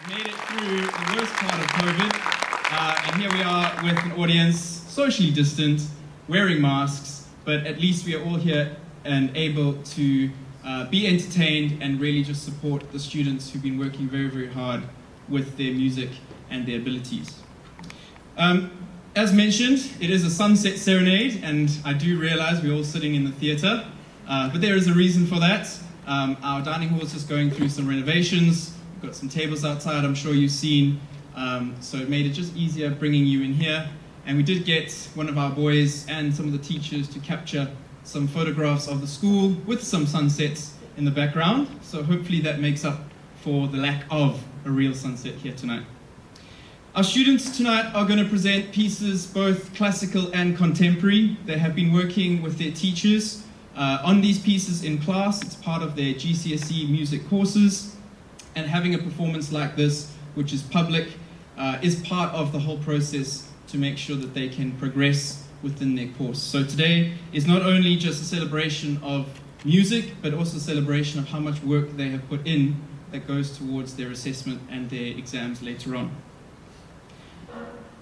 made it through the worst part of COVID, and here we are with an audience socially distant, wearing masks, but at least we are all here and able to be entertained and really just support the students who've been working very, very hard with their music and their abilities. As mentioned, it is a sunset serenade, and I do realize we're all sitting in the theatre, but there is a reason for that. Our dining hall is just going through some renovations. We've got some tables outside, I'm sure you've seen, so it made it just easier bringing you in here. And we did get one of our boys and some of the teachers to capture some photographs of the school with some sunsets in the background, so hopefully that makes up for the lack of a real sunset here tonight. Our students tonight are going to present pieces both classical and contemporary. They have been working with their teachers on these pieces in class. It's part of their GCSE music courses, and having a performance like this, which is public, is part of the whole process to make sure that they can progress within their course. So today is not only just a celebration of music, but also a celebration of how much work they have put in that goes towards their assessment and their exams later on.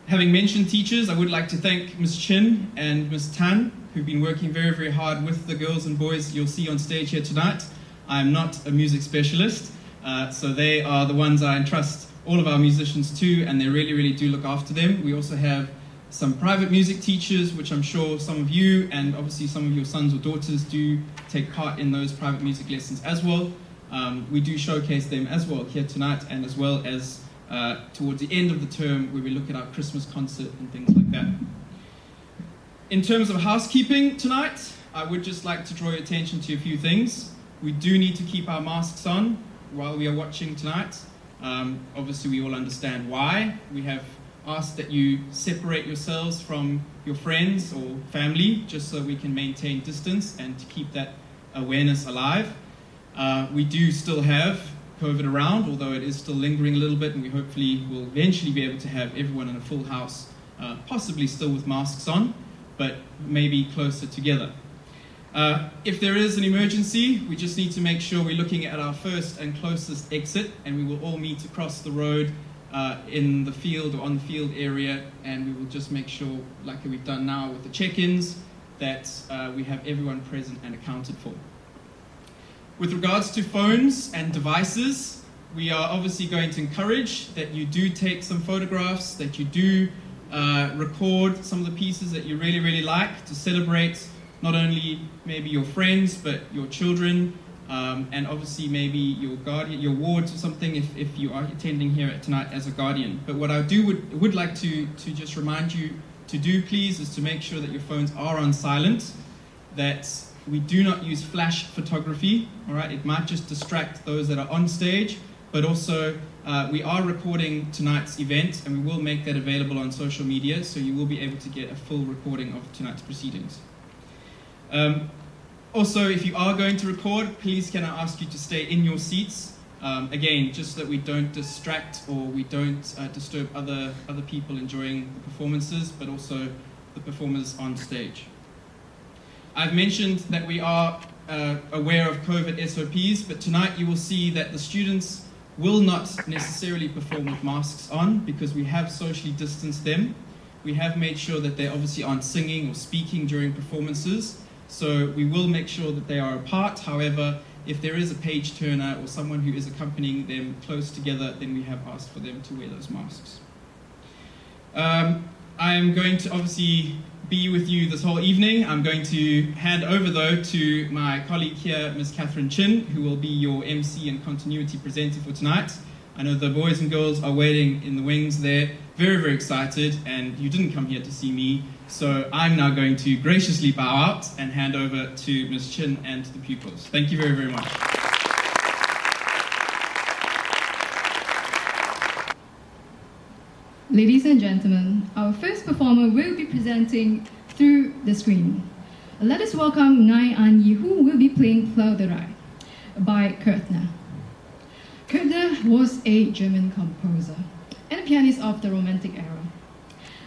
Having mentioned teachers, I would like to thank Ms. Chin and Ms. Tan, who've been working very, very hard with the girls and boys you'll see on stage here tonight. I am not a music specialist, so they are the ones I entrust all of our musicians to, and they really, really do look after them. We also have some private music teachers, which I'm sure some of you and obviously some of your sons or daughters do take part in those private music lessons as well. We do showcase them as well here tonight, and as well as towards the end of the term where we look at our Christmas concert and things like that. In terms of housekeeping tonight, I would just like to draw your attention to a few things. We do need to keep our masks on while we are watching tonight. Obviously we all understand why. We have asked that you separate yourselves from your friends or family just so we can maintain distance and to keep that awareness alive. We do still have COVID around, although it is still lingering a little bit, and we hopefully will eventually be able to have everyone in a full house, possibly still with masks on, but maybe closer together. If there is an emergency, we just need to make sure we're looking at our first and closest exit, and we will all meet across the road in the field or on the field area, and we will just make sure, like we've done now with the check-ins, that we have everyone present and accounted for. With regards to phones and devices, we are obviously going to encourage that you do take some photographs, that you do record some of the pieces that you really, really like to celebrate not only maybe your friends, but your children, and obviously maybe your guardian, your wards or something if you are attending here tonight as a guardian. But what I would like to just remind you to do, please, is to make sure that your phones are on silent, that we do not use flash photography, all right? It might just distract those that are on stage, but also we are recording tonight's event, and we will make that available on social media, so you will be able to get a full recording of tonight's proceedings. Also, if you are going to record, please can I ask you to stay in your seats, again, just so that we don't distract or we don't disturb other people enjoying the performances, but also the performers on stage. I've mentioned that we are aware of COVID SOPs, but tonight you will see that the students will not necessarily perform with masks on because we have socially distanced them. We have made sure that they obviously aren't singing or speaking during performances, so we will make sure that they are apart. However, if there is a page turner or someone who is accompanying them close together, then we have asked for them to wear those masks. I am going to obviously be with you this whole evening. I'm going to hand over though to my colleague here, Ms. Catherine Chin, who will be your MC and continuity presenter for tonight. I know the boys and girls are waiting in the wings there, very, very excited, and you didn't come here to see me, so I'm now going to graciously bow out and hand over to Ms. Chin and the pupils. Thank you very, very much. Ladies and gentlemen, our first performer will be presenting through the screen. Let us welcome Ngai An Yi, who will be playing Plauderei by Kürtner. Kürtner was a German composer and a pianist of the Romantic era.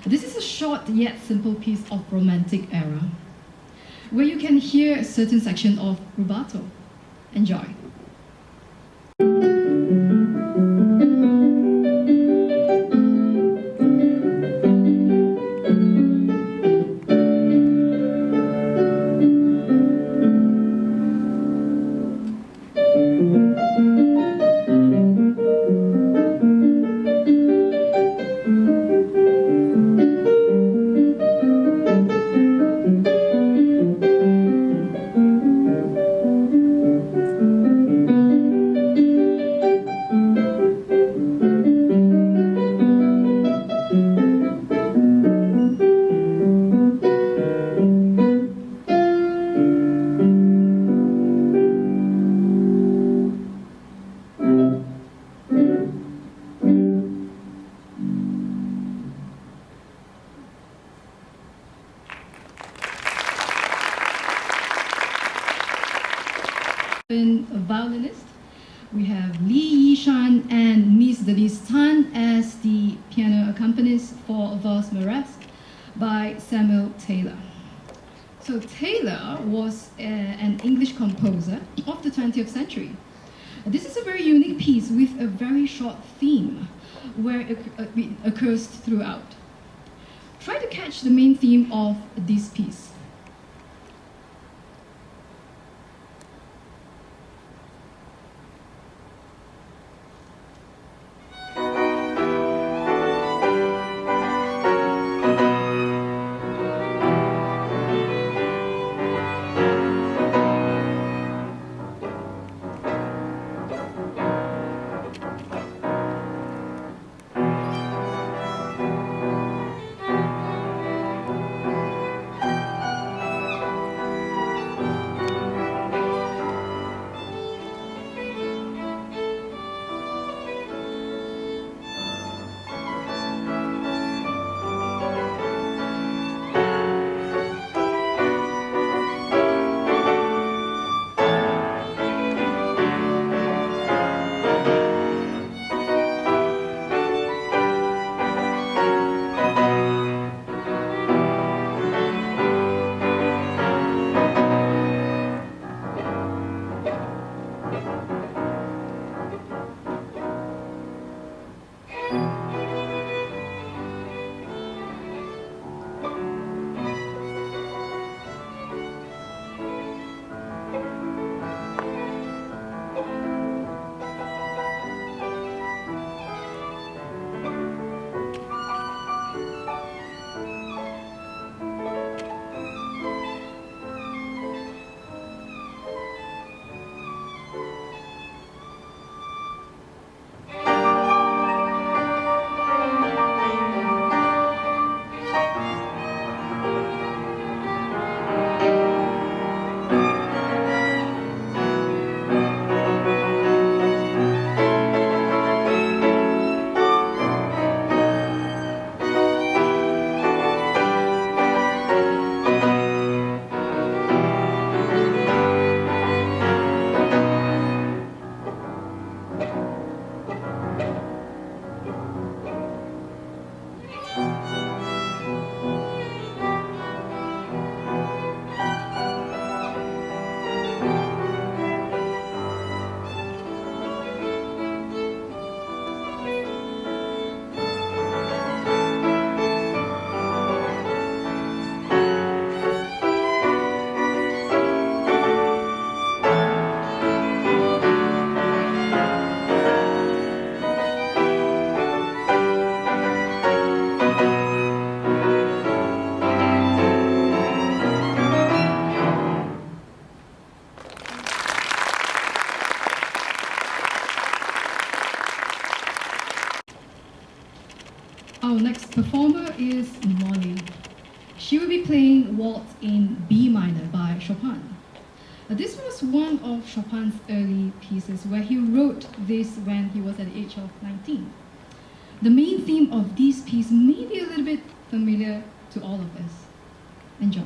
This is a short yet simple piece of Romantic era, where you can hear a certain section of rubato. Enjoy. A violinist. We have Lee Yishan and Miss Denise Tan as the piano accompanist for Valse Moresque by Samuel Taylor. So Taylor was an English composer of the 20th century. This is a very unique piece with a very short theme where it occurs throughout. Try to catch the main theme of this piece. Our next performer is Molly. She will be playing Waltz in B minor by Chopin. This was one of Chopin's early pieces where he wrote this when he was at the age of 19. The main theme of this piece may be a little bit familiar to all of us. Enjoy.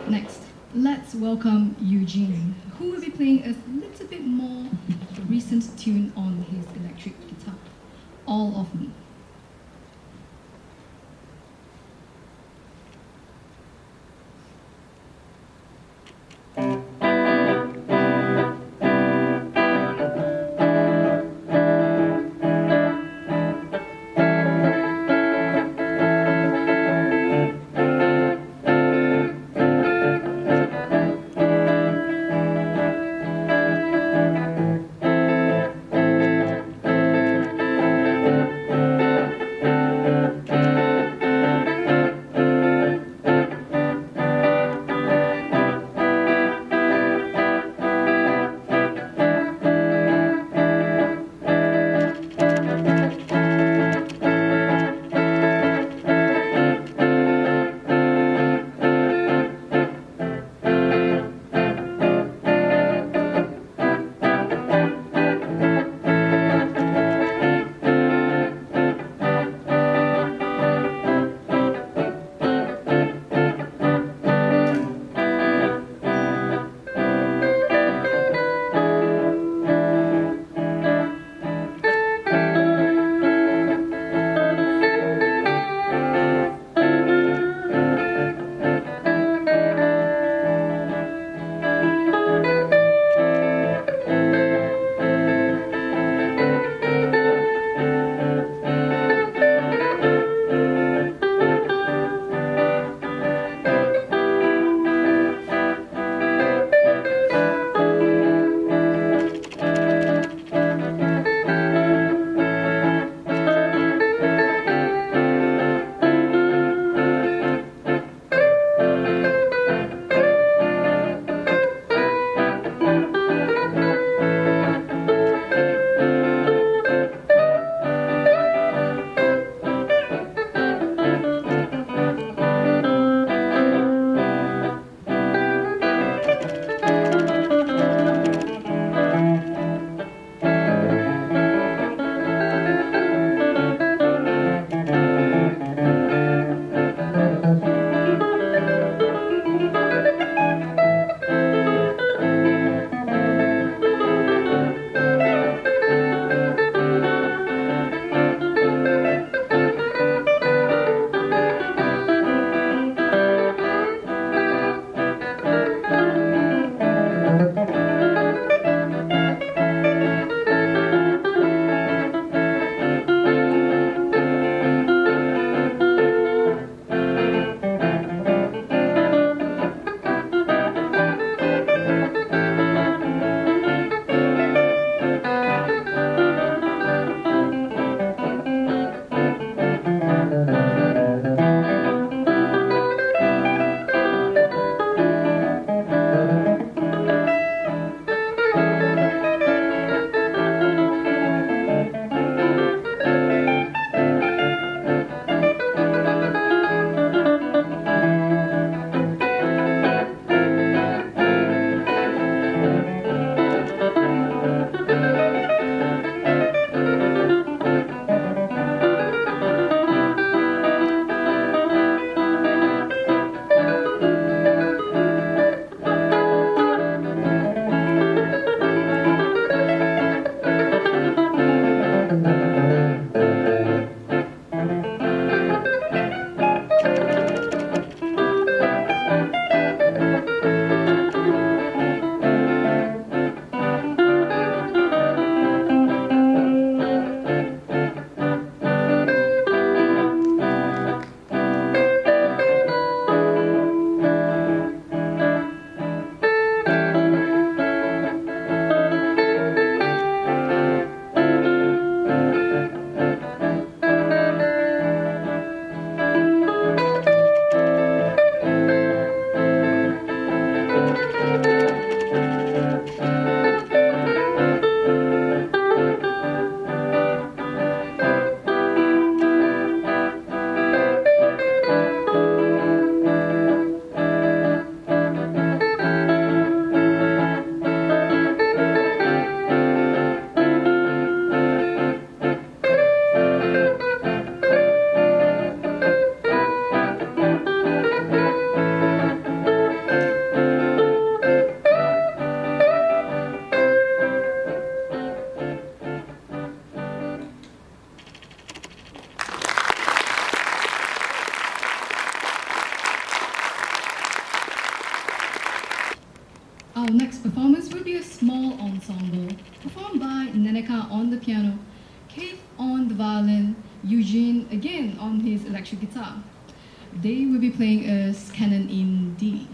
Next, let's welcome Eugene, who will be playing a little bit more recent tune on his electric guitar, All of Me. Jessica on the piano, Kate on the violin, Eugene again on his electric guitar. They will be playing us Canon in D.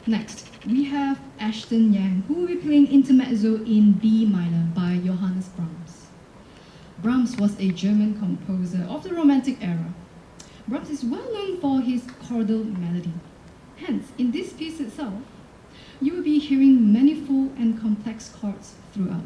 Next, we have Ashton Yang, who will be playing Intermezzo in B minor by Johannes Brahms. Brahms was a German composer of the Romantic era. Brahms is well known for his chordal melody. Hence, in this piece itself, you will be hearing many full and complex chords throughout.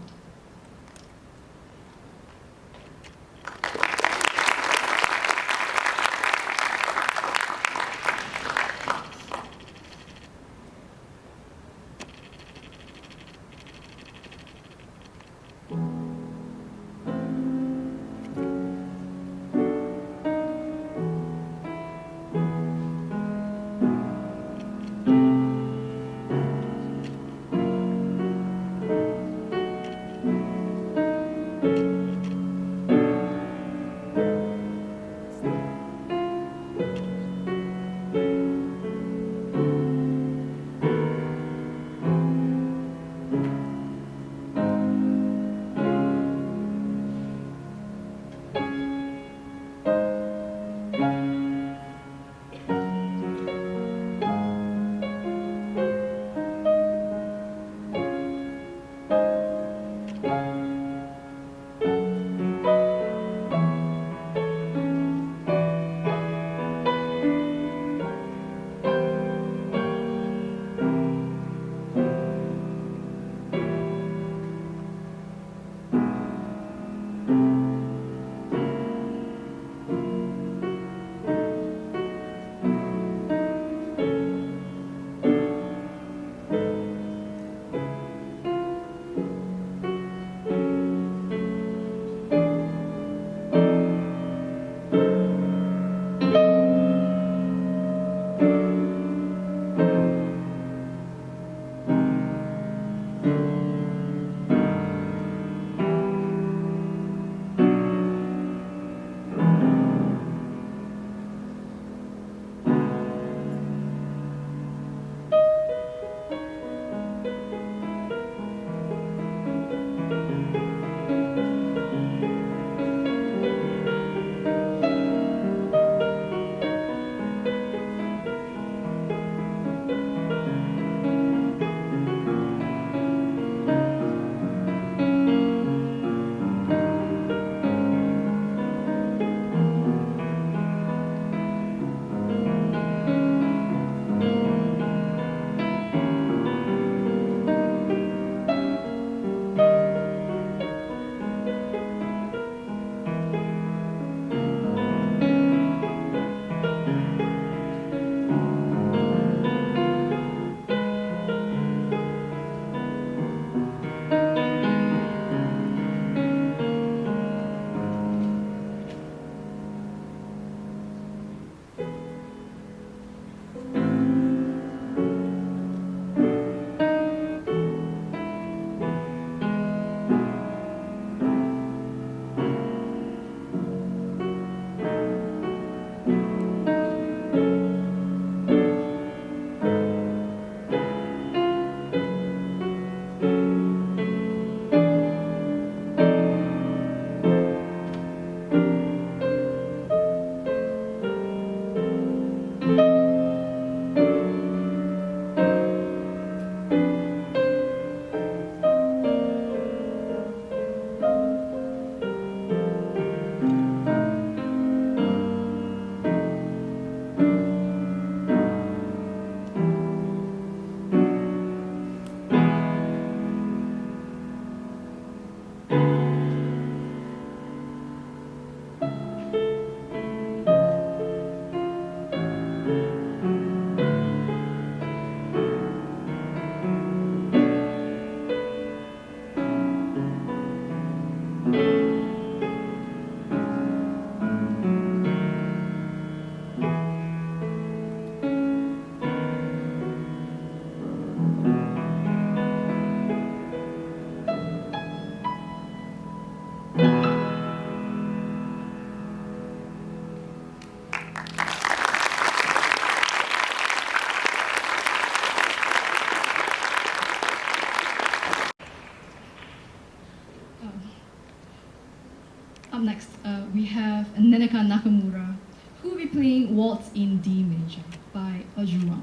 Up next, we have Neneka Nakamura, who will be playing Waltz in D major by Ajuran.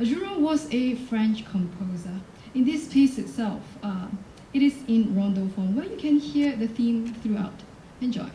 Juron was a French composer. In this piece itself, it is in rondo form, where you can hear the theme throughout. Enjoy.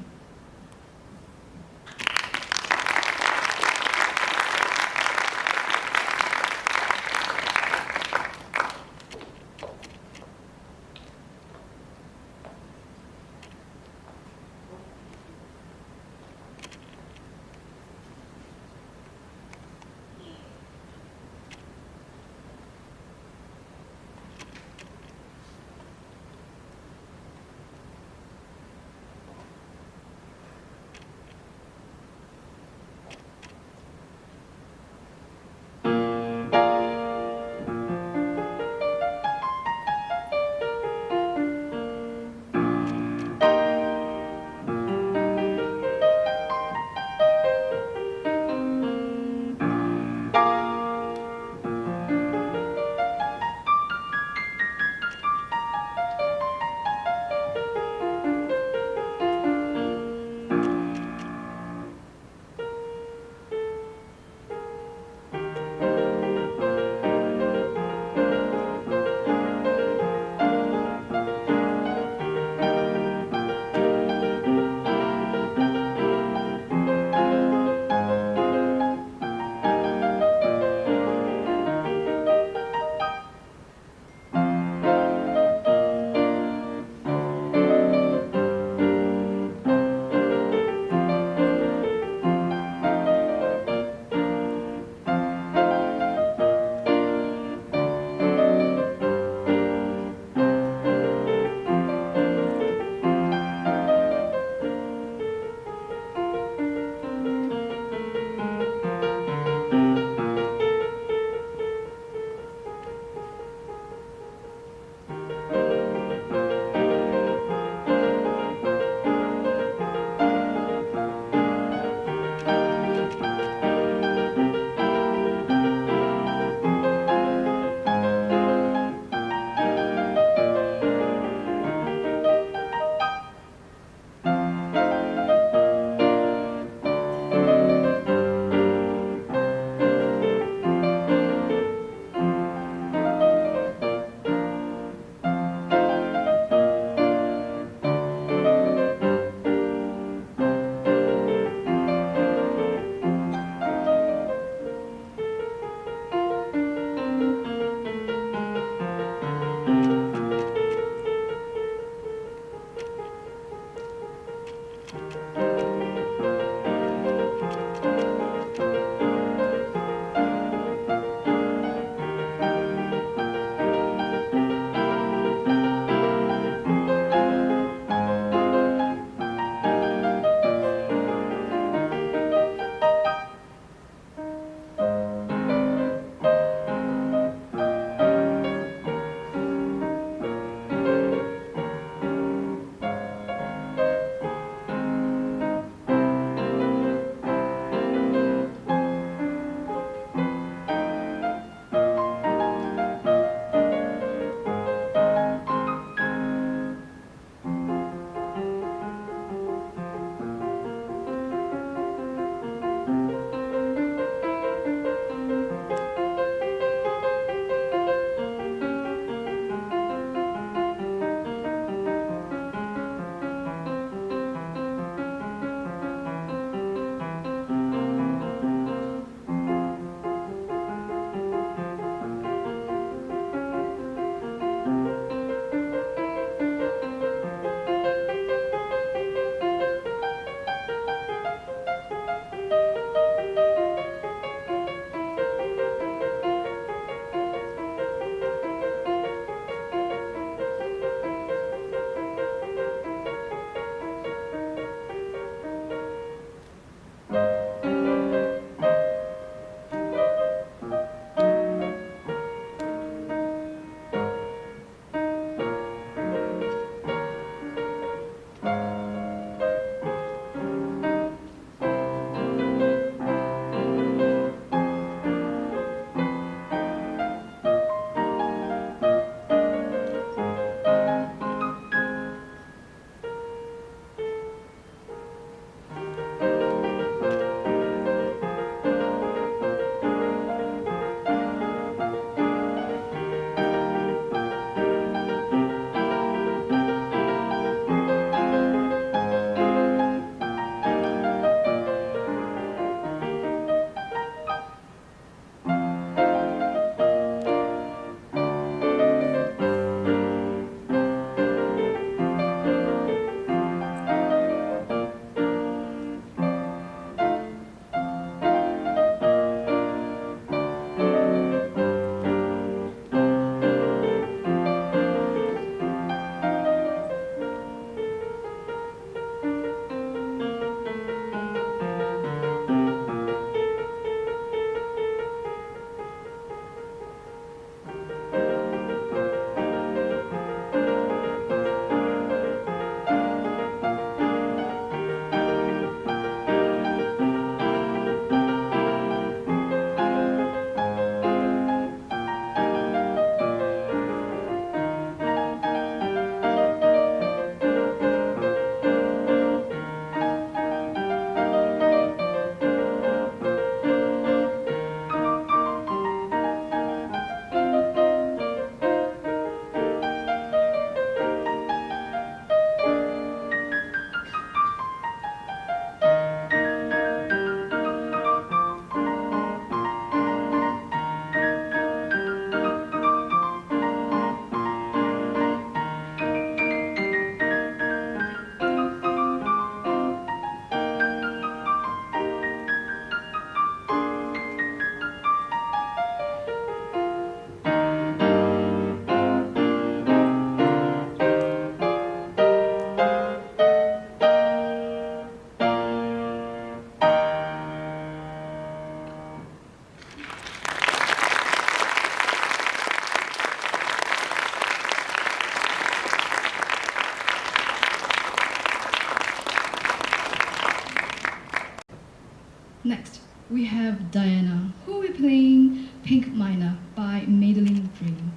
we have Diana, who will be playing Pink Minor by Madeline Green.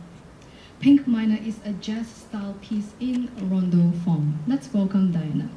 Pink Minor is a jazz-style piece in rondo form. Let's welcome Diana.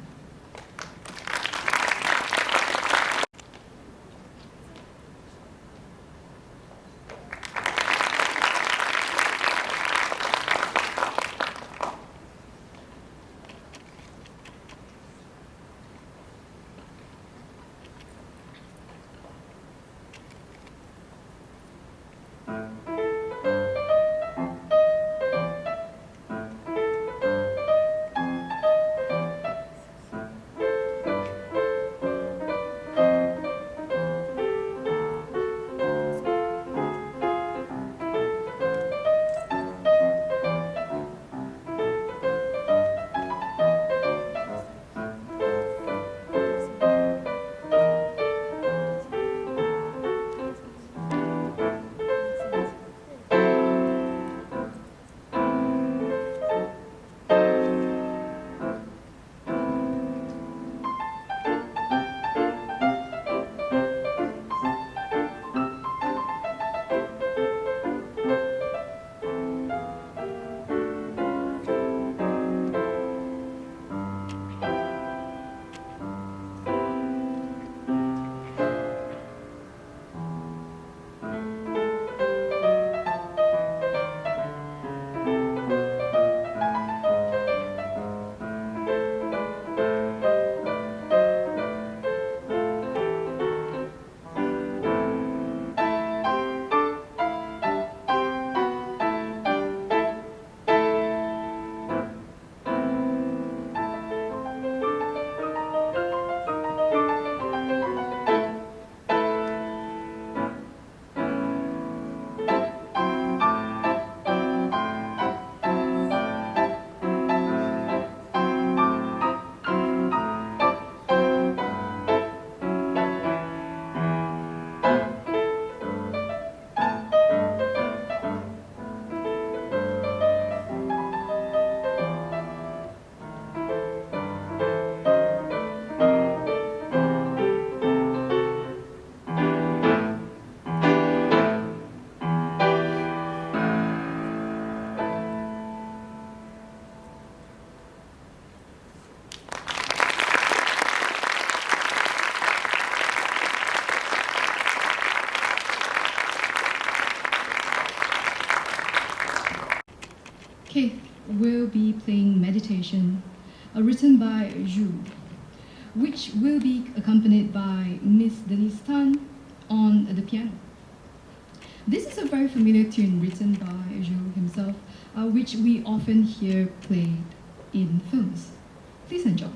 Okay, we'll be playing Meditation, written by Zhu, which will be accompanied by Miss Denise Tan on the piano. This is a very familiar tune written by Zhu himself, which we often hear played in films. Please enjoy.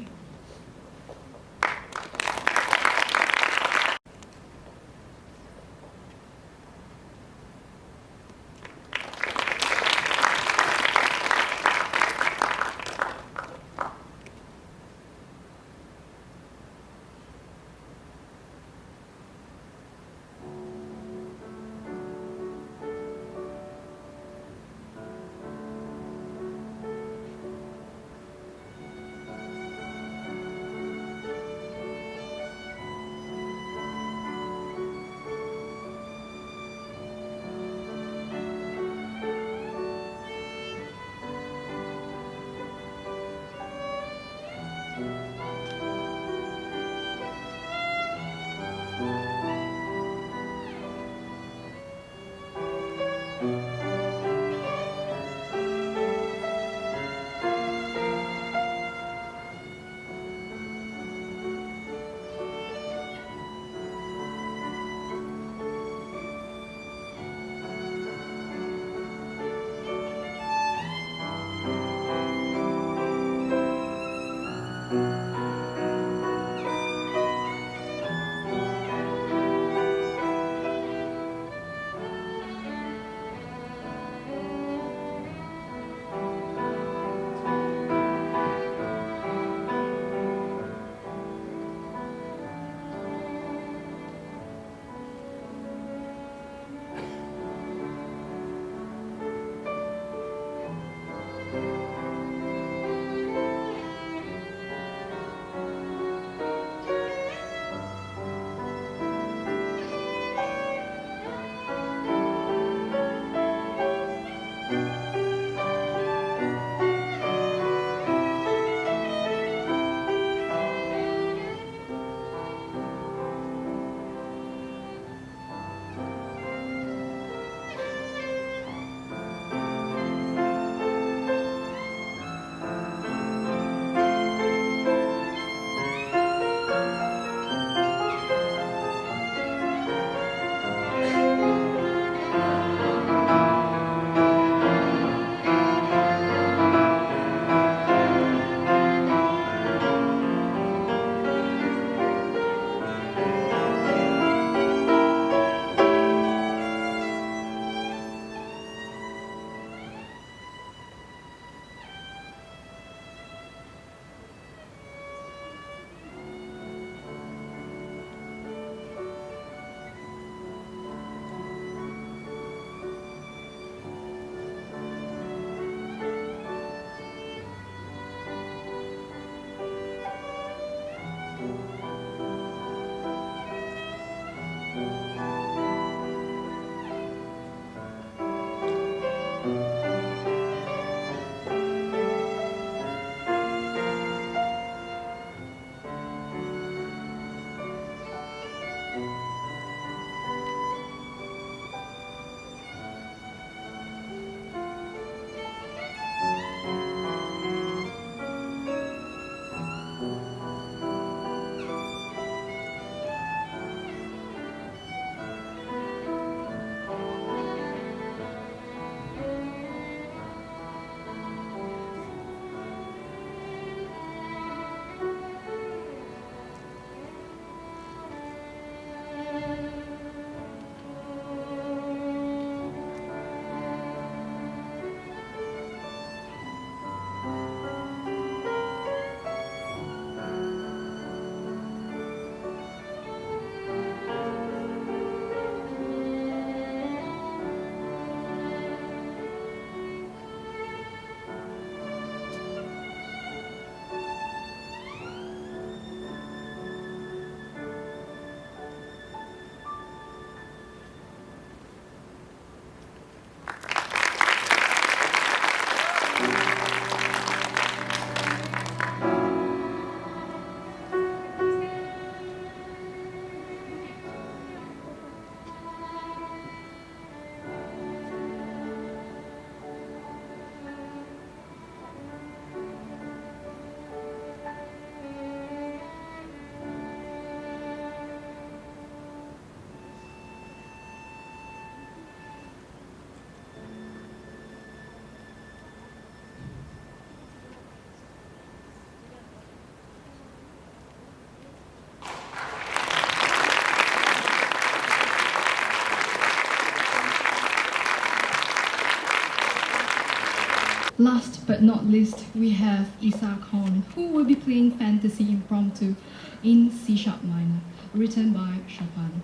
Last but not least, we have Isa Khan, who will be playing Fantasy Impromptu in C-sharp minor, written by Chopin.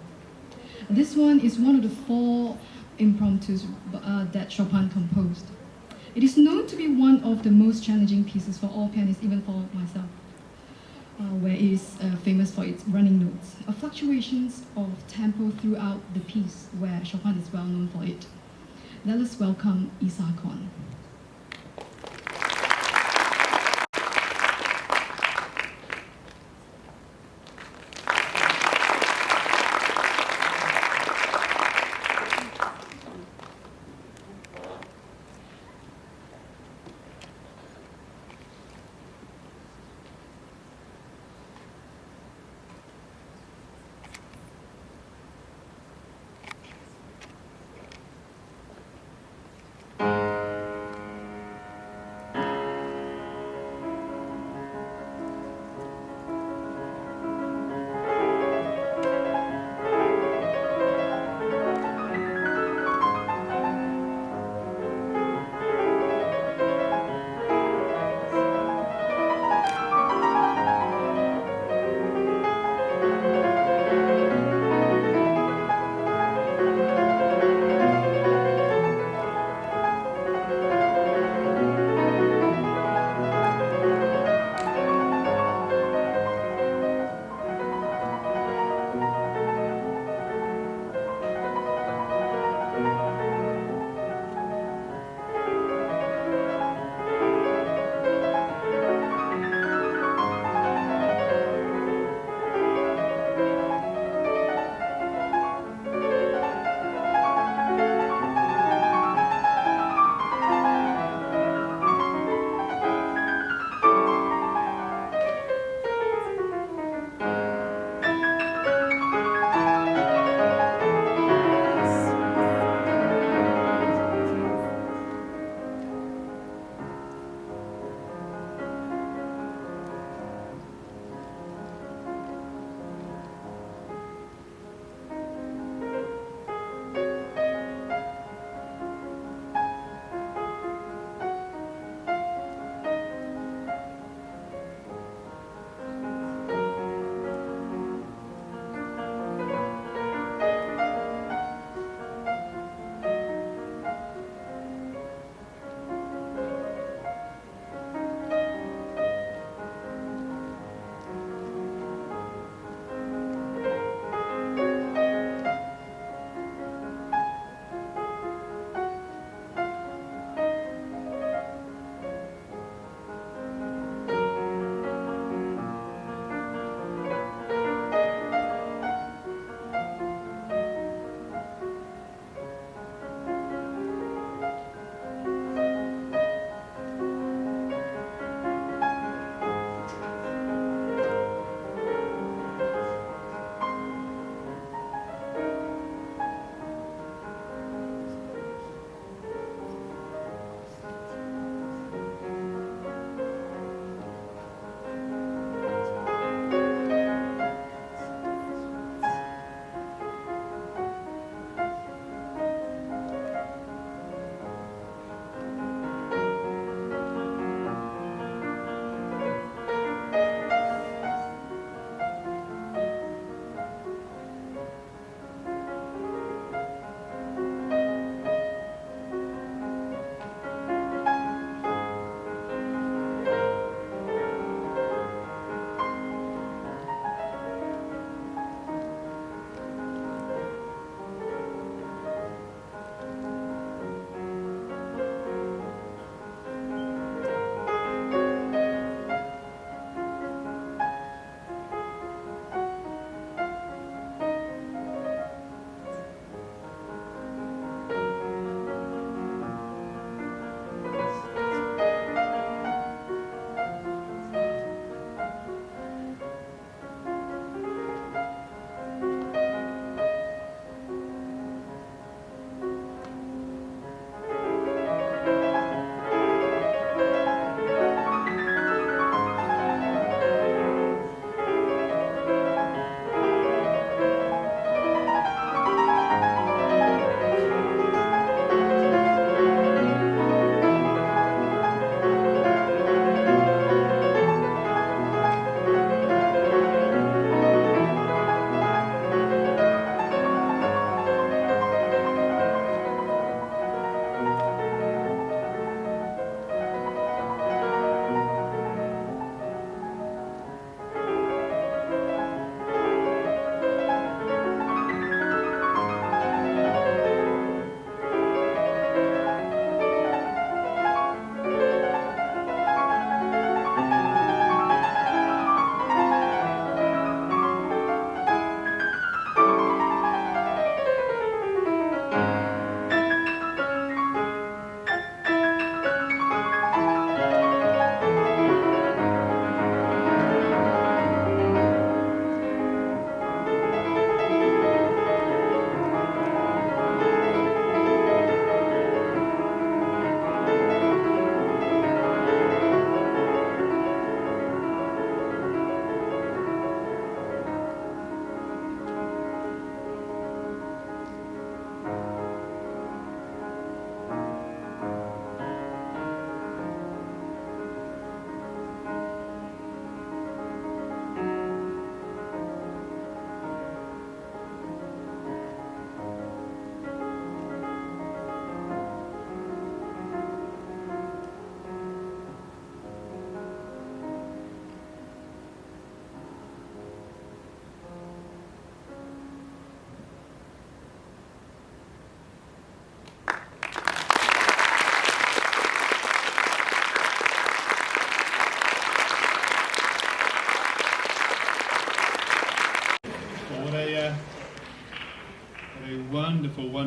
This one is one of the 4 impromptus that Chopin composed. It is known to be one of the most challenging pieces for all pianists, even for myself, where it is famous for its running notes, fluctuations of tempo throughout the piece, where Chopin is well known for it. Let us welcome Isa Khan.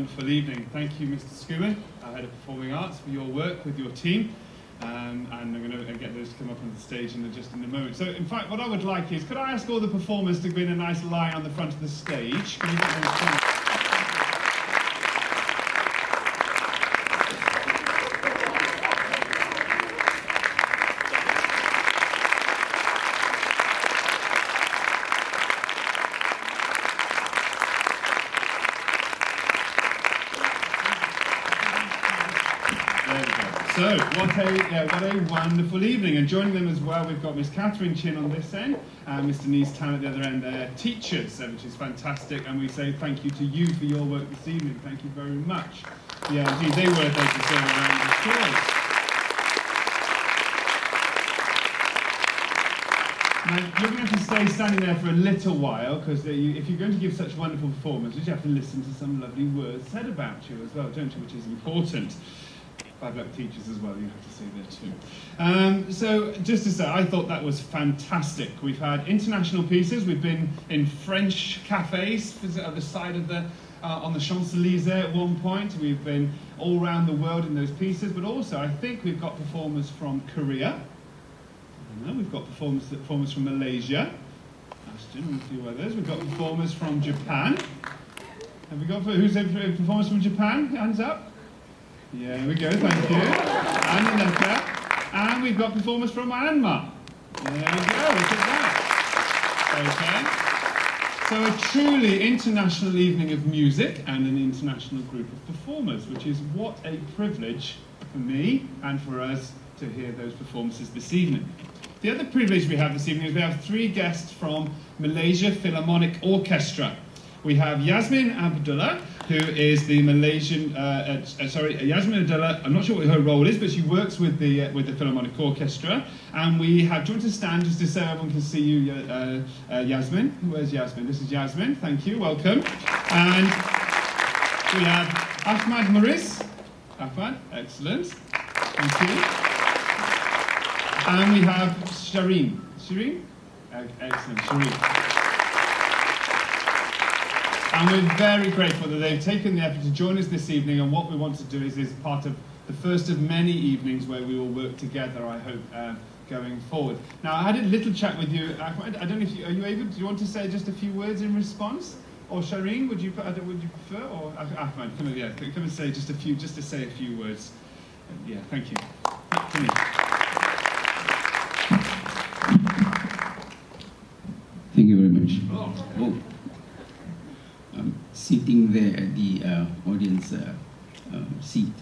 wonderful evening. Thank you, Mr. Scuba, Head of Performing Arts, for your work with your team. And I'm going to get those to come up on the stage in just in a moment. So, in fact, what I would like is, could I ask all the performers to be in a nice line on the front of the stage? Can you get those front? So, what a wonderful evening. And joining them as well, we've got Miss Catherine Chin on this end, and Mr. Nice Tan at the other end. They're teachers, which is fantastic, and we say thank you to you for your work this evening. Thank you very much. Yeah, indeed, they were there to serve around the choice. Now, you're going to have to stay standing there for a little while, because if you're going to give such wonderful performances, you have to listen to some lovely words said about you as well, don't you, which is important. Bad luck teachers as well, you have to say there too. So, just to say, I thought that was fantastic. We've had international pieces, we've been in French cafes at the side of on the Champs-Élysées at one point. We've been all around the world in those pieces, but also I think we've got performers from Korea. We've got performers from Malaysia. Ashton and a few others. We've got performers from Japan. Have we got performers from Japan? Hands up. Yeah, there we go, thank you. And another. And we've got performers from Myanmar. There we go, look at that. Okay. So a truly international evening of music and an international group of performers, which is what a privilege for me and for us to hear those performances this evening. The other privilege we have this evening is we have 3 guests from Malaysia Philharmonic Orchestra. We have Yasmin Abdullah, who is the Malaysian, Yasmin Abdullah, I'm not sure what her role is, but she works with the Philharmonic Orchestra. And we have, do you want to stand just to so everyone can see you, Yasmin? Where's Yasmin? This is Yasmin, thank you, welcome. And we have Ahmad Maurice. Ahmad, excellent, thank you. And we have Shireen. Shireen? Excellent, Shireen. And we're very grateful that they've taken the effort to join us this evening, and what we want to do is part of the first of many evenings where we will work together, I hope, going forward. Now, I had a little chat with you, Ahmed. I don't know if are you able, do you want to say just a few words in response? Or Shireen, would you prefer? Or Ahmed, come and say just to say a few words. Yeah, thank you. To me. Thank you very much. Sitting there at the audience seat,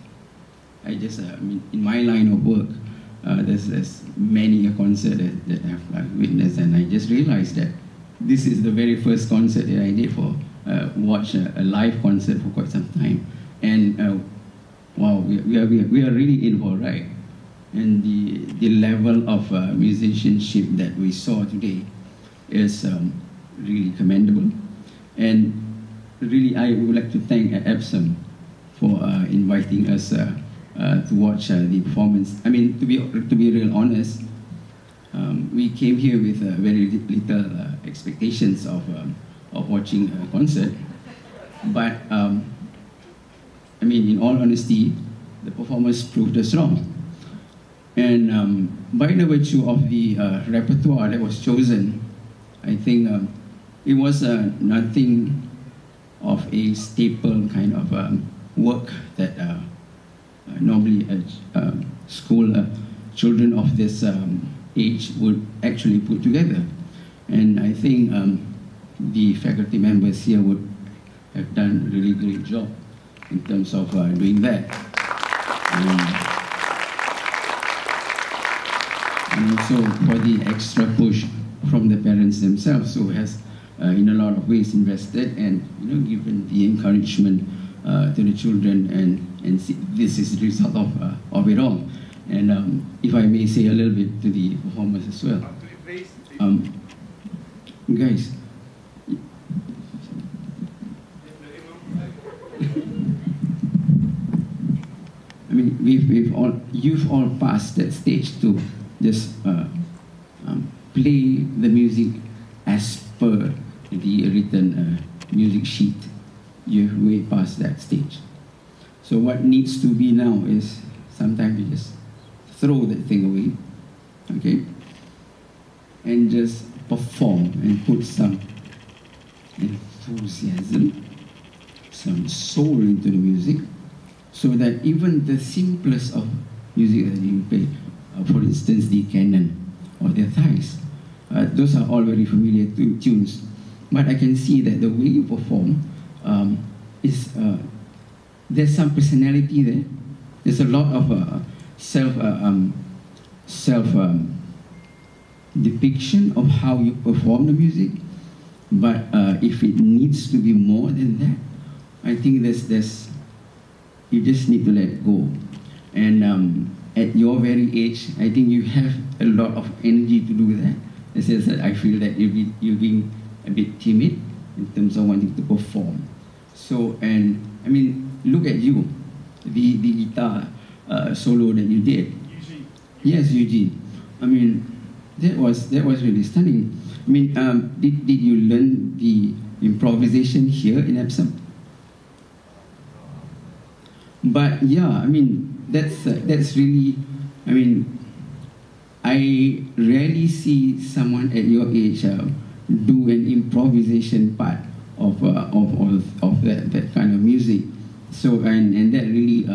I just, in my line of work, there's many a concert that I've witnessed, and I just realized that this is the very first concert that I did watch a live concert for quite some time, and wow, we are really in for a ride, and the level of musicianship that we saw today is really commendable, and really, I would like to thank Epsom for inviting us to watch the performance. I mean, to be real honest, we came here with very little expectations of watching a concert. But I mean, in all honesty, the performance proved us wrong. And by the virtue of the repertoire that was chosen, I think it was nothing of a staple kind of work that normally school children of this age would actually put together. And I think the faculty members here would have done a really great job in terms of doing that. And also for the extra push from the parents themselves, who has in a lot of ways invested and given the encouragement to the children, and see, this is the result of it all. And if I may say a little bit to the performers as well, guys, I mean, you've all passed that stage to just play the music as per the written music sheet. you've way past that stage. So what needs to be now is sometimes you just throw that thing away, okay, and just perform and put some enthusiasm, some soul into the music, so that even the simplest of music that you play, for instance, the canon or the thighs, those are all very familiar tunes. But I can see that the way you perform is there's some personality there. There's a lot of self depiction of how you perform the music. But if it needs to be more than that, I think there's you just need to let it go. And at your very age, I think you have a lot of energy to do that. It's just that I feel that you're being a bit timid in terms of wanting to perform. So, and I mean, look at you, the guitar solo that you did. Eugene. Yes, Eugene. I mean, that was really stunning. I mean, did you learn the improvisation here in Epsom? But yeah, I mean, that's really, I mean, I rarely see someone at your age do an improvisation part of that kind of music. So and that really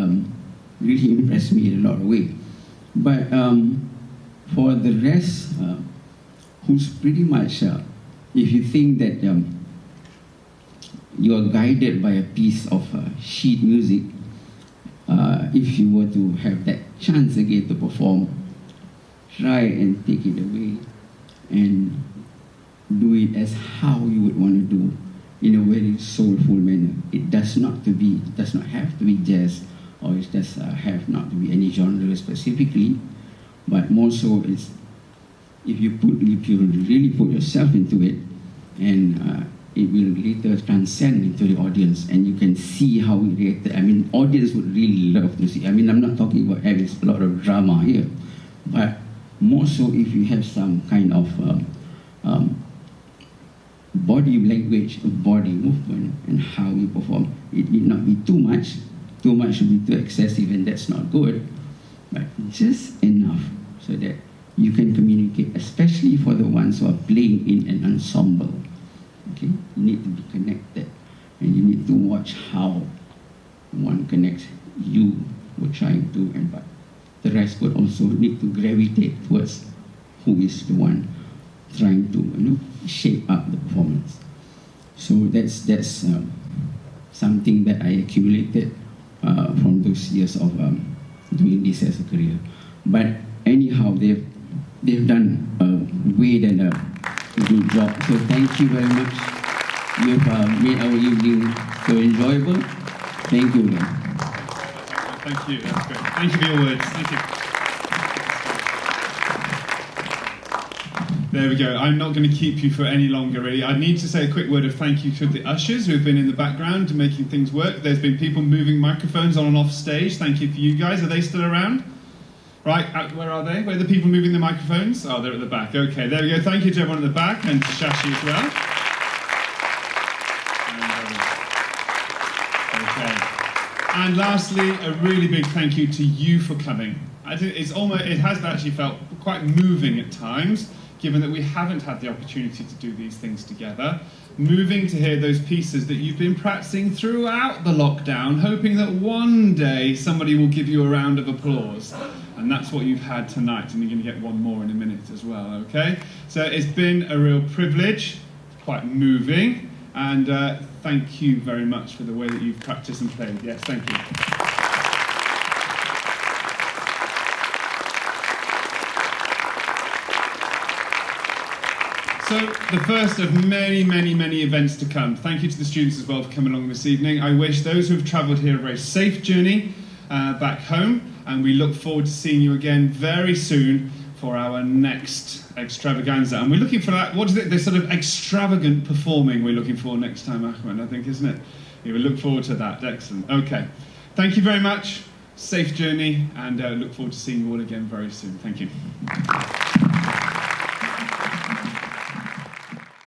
really impressed me in a lot of ways. But for the rest, who's pretty much, if you think that you are guided by a piece of sheet music, if you were to have that chance again to perform, try and take it away and do it as how you would want to do, in a very soulful manner. It does not have to be jazz, or it does have not to be any genre specifically, but more so is if you really put yourself into it, and it will later transcend into the audience, and you can see how it reacted. I mean, audience would really love to see. I mean, I'm not talking about having a lot of drama here, but more so if you have some kind of body language, body movement, and how you perform. It need not be too much. Too much would be too excessive, and that's not good. But just enough so that you can communicate, especially for the ones who are playing in an ensemble. Okay, you need to be connected, and you need to watch how one connects. You were trying to, and but the rest would also need to gravitate towards who is the one trying to shape up the performance. So that's something that I accumulated from those years of doing this as a career. But anyhow, they've done way than a good job. So thank you very much. You've made our evening so enjoyable. Thank you again. Thank you. That's great. Thank you for your words. Thank you. There we go. I'm not going to keep you for any longer, really. I need to say a quick word of thank you to the ushers who have been in the background making things work. There's been people moving microphones on and off stage. Thank you for you guys. Are they still around? Right, where are they? Where are the people moving the microphones? Oh, they're at the back. Okay, there we go. Thank you to everyone at the back, and to Shashi as well. Okay. And lastly, a really big thank you to you for coming. I think it has actually felt quite moving at times, given that we haven't had the opportunity to do these things together. Moving to hear those pieces that you've been practicing throughout the lockdown, hoping that one day somebody will give you a round of applause. And that's what you've had tonight, and you're going to get one more in a minute as well, okay? So it's been a real privilege, quite moving, and thank you very much for the way that you've practiced and played. Yes, thank you. So, the first of many, many, many events to come. Thank you to the students as well for coming along this evening. I wish those who have travelled here a very safe journey back home, and we look forward to seeing you again very soon for our next extravaganza. And we're looking for that, what is it, this sort of extravagant performing we're looking for next time, Ahmed, I think, isn't it? Yeah, we look forward to that. Excellent. Okay. Thank you very much. Safe journey, and look forward to seeing you all again very soon. Thank you.